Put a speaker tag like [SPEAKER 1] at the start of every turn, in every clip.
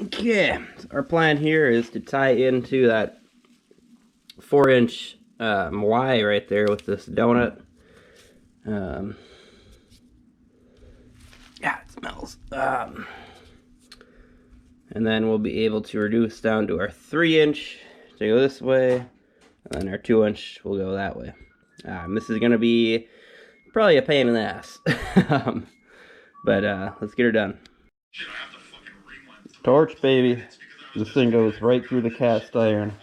[SPEAKER 1] Okay, so our plan here is to tie into that 4-inch Y right there with this donut. Yeah, it smells. And then we'll be able to reduce down to our 3-inch to go this way, and then our 2-inch will go that way. This is going to be probably a pain in the ass. But let's get her done. Torch, baby. This thing goes right through the cast iron.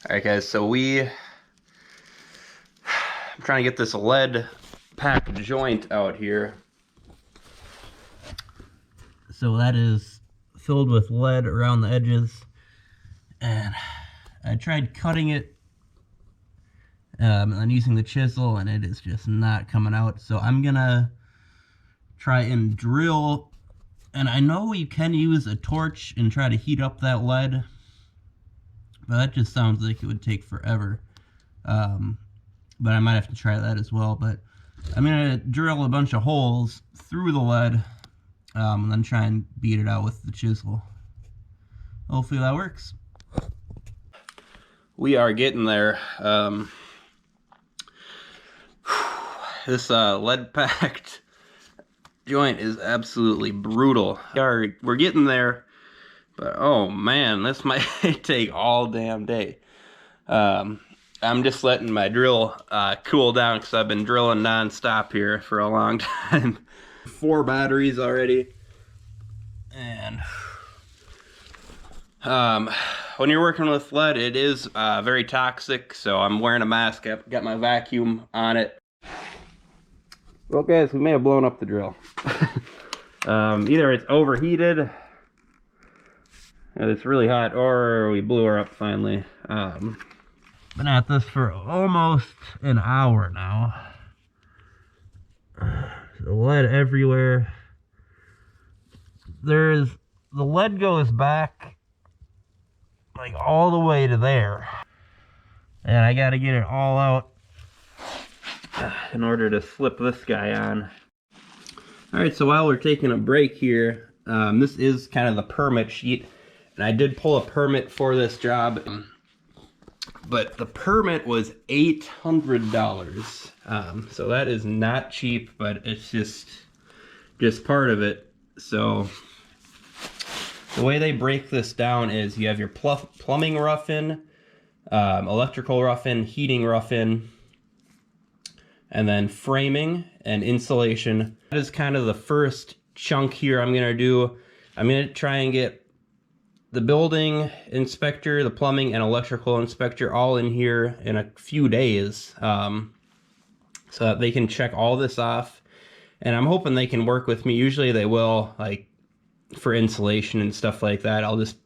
[SPEAKER 1] Alright guys, so I'm trying to get this lead pack joint out here. So that is filled with lead around the edges, and I tried cutting it and using the chisel, and it is just not coming out. So I'm gonna try and drill, and I know you can use a torch and try to heat up that lead, but that just sounds like it would take forever. But I might have to try that as well. But I'm gonna drill a bunch of holes through the lead, and then try and beat it out with the chisel. Hopefully that works. We are getting there. This lead packed joint is absolutely brutal. We're getting there. But oh man, this might take all damn day. I'm just letting my drill cool down because I've been drilling non-stop here for a long time. 4 batteries already. And when you're working with lead, it is very toxic, so I'm wearing a mask. I've got my vacuum on it. Well guys, we may have blown up the drill. Either it's overheated, and it's really hot, or we blew her up finally. Been at this for almost an hour now. The lead everywhere. The lead goes back like all the way to there, and I got to get it all out in order to slip this guy on. All right, so while we're taking a break here, this is kind of the permit sheet. And I did pull a permit for this job, but the permit was $800. So that is not cheap, but it's just part of it. So the way they break this down is you have your plumbing rough-in, electrical rough-in, heating rough-in, and then framing and insulation. That is kind of the first chunk here I'm gonna do. I'm gonna try and get the building inspector, the plumbing and electrical inspector all in here in a few days, so that they can check all this off. And I'm hoping they can work with me. Usually they will, like for insulation and stuff like that. I'll just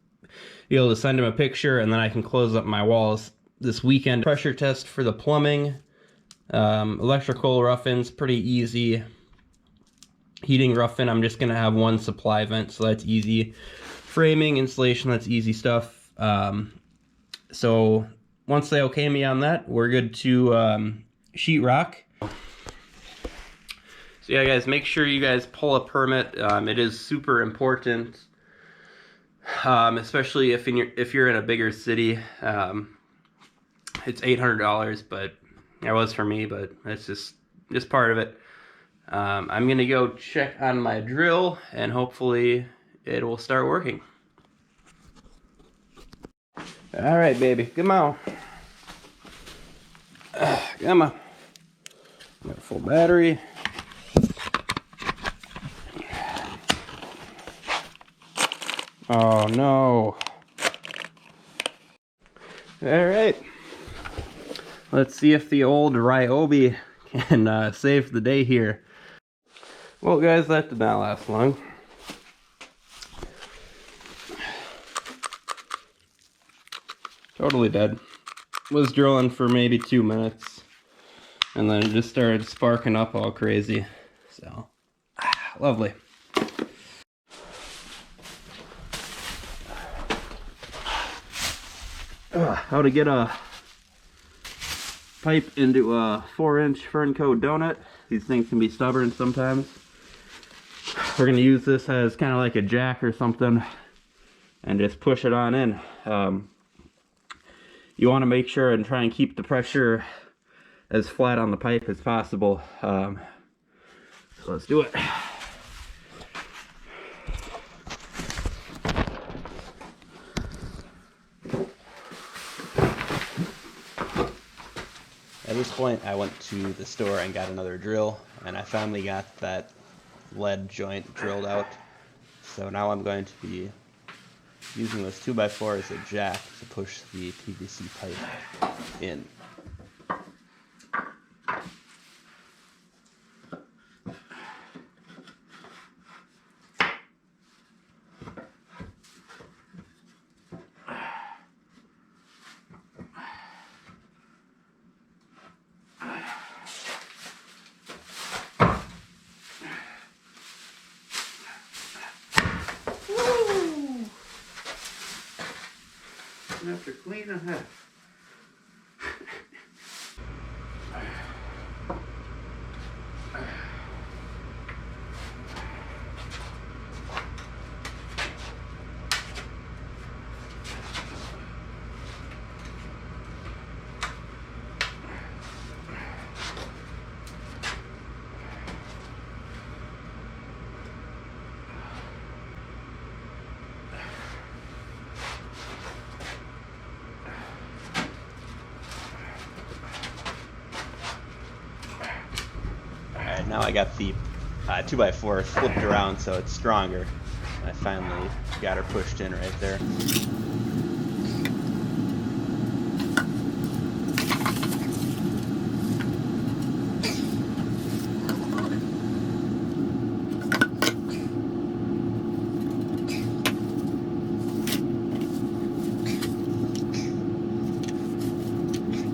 [SPEAKER 1] be able to send them a picture, and then I can close up my walls this weekend. Pressure test for the plumbing. Electrical rough-in's pretty easy. Heating rough-in, I'm just gonna have one supply vent, so that's easy. Framing, insulation, that's easy stuff. So once they okay me on that, we're good to sheetrock. So yeah, guys, make sure you guys pull a permit. It is super important, especially if you're in a bigger city. It's $800, but it was for me, but that's just part of it. I'm gonna go check on my drill, and hopefully it will start working. All right, baby, come on. Come on. Got a full battery. Oh no. All right. Let's see if the old Ryobi can save the day here. Well, guys, that did not last long. Totally dead. Was drilling for maybe 2 minutes, and then it just started sparking up all crazy. So, lovely. How to get a pipe into a 4-inch Fernco donut. These things can be stubborn sometimes. We're going to use this as kind of like a jack or something and just push it on in. You want to make sure and try and keep the pressure as flat on the pipe as possible. So let's do it.
[SPEAKER 2] At this point, I went to the store and got another drill, and I finally got that lead joint drilled out. So now I'm going to be using this 2x4 as a jack to push the PVC pipe in.
[SPEAKER 1] After cleaning it.
[SPEAKER 2] Alright, now I got the 2x4 flipped around so it's stronger. I finally got her pushed in right there.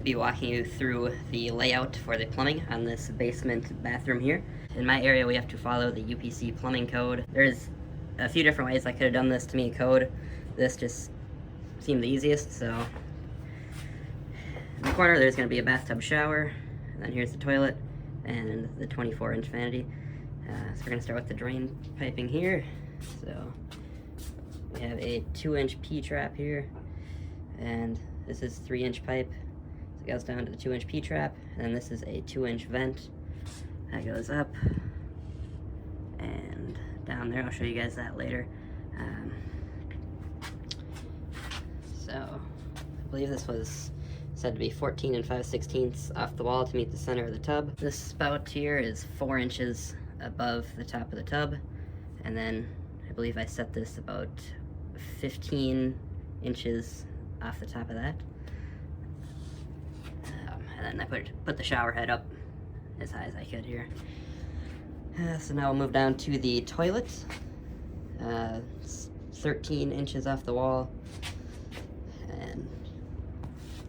[SPEAKER 3] Be walking you through the layout for the plumbing on this basement bathroom here. In my area, we have to follow the UPC plumbing code. There's a few different ways I could have done this to meet code. This just seemed the easiest, so in the corner there's going to be a bathtub shower, and then here's the toilet and the 24-inch vanity. So we're going to start with the drain piping here. So we have a 2-inch P-trap here, and this is 3-inch pipe. It goes down to the 2-inch P-trap, and this is a 2-inch vent that goes up and down there. I'll show you guys that later. So I believe this was said to be 14 5/16 off the wall to meet the center of the tub. This spout here is 4 inches above the top of the tub, and then I believe I set this about 15 inches off the top of that. And then I put the shower head up as high as I could here. So now we'll move down to the toilet. It's 13 inches off the wall, and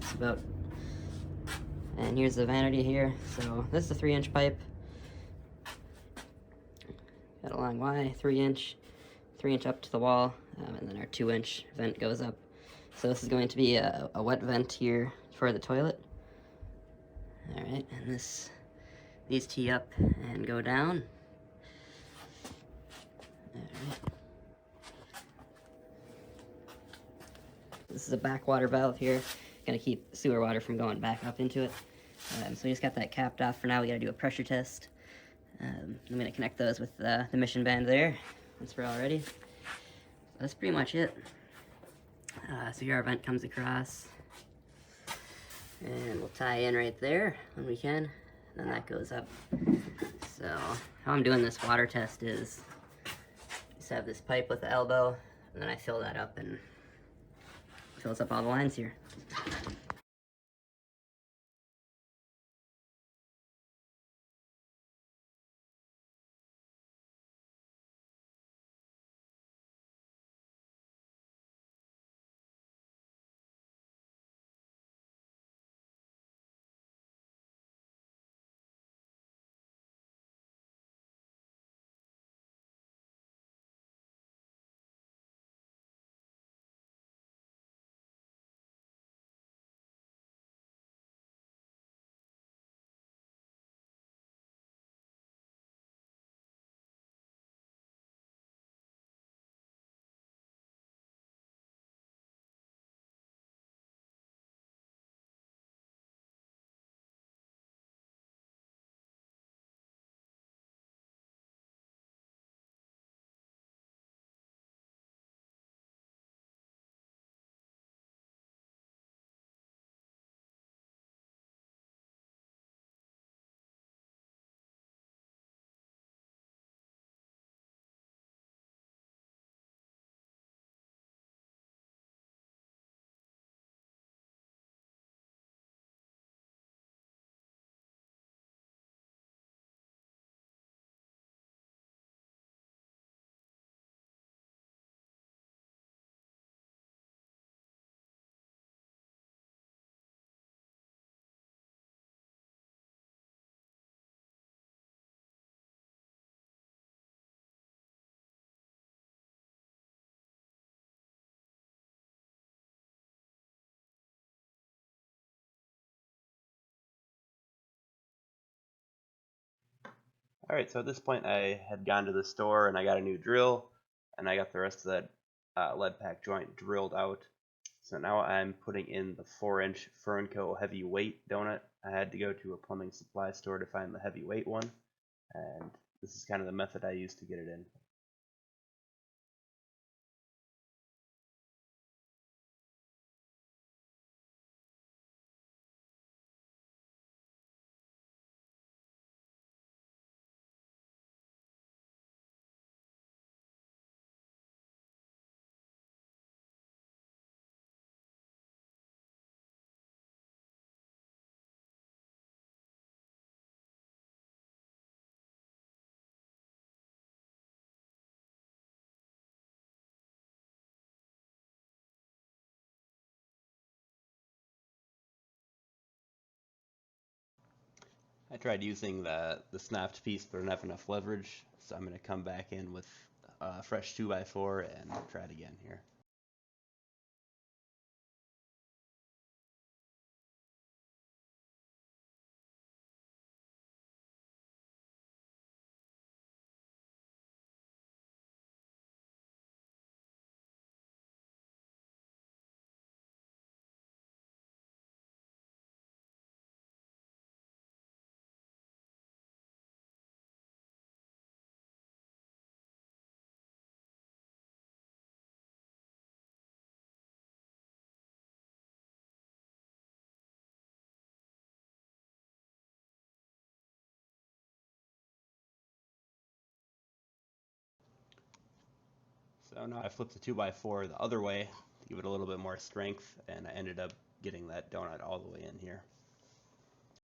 [SPEAKER 3] it's about. And here's the vanity here. So this is a 3-inch pipe. Got a long Y, 3-inch up to the wall, and then our 2-inch vent goes up. So this is going to be a wet vent here for the toilet. Alright, and these tee up and go down. Alright. This is a backwater valve here, gonna keep sewer water from going back up into it. So we just got that capped off for now. We gotta do a pressure test. I'm gonna connect those with the mission band there once we're all ready. That's pretty much it. So here our vent comes across, and we'll tie in right there when we can, and then that goes up. So how I'm doing this water test is just have this pipe with the elbow, and then I fill that up and fills up all the lines here.
[SPEAKER 2] Alright, so at this point I had gone to the store and I got a new drill, and I got the rest of that lead pack joint drilled out. So now I'm putting in the 4-inch Fernco heavyweight donut. I had to go to a plumbing supply store to find the heavyweight one, and this is kind of the method I use to get it in. I tried using the snapped piece, but I didn't have enough leverage, so I'm going to come back in with a fresh 2x4 and try it again here. So now I flipped the 2x4 the other way to give it a little bit more strength, and I ended up getting that donut all the way in here.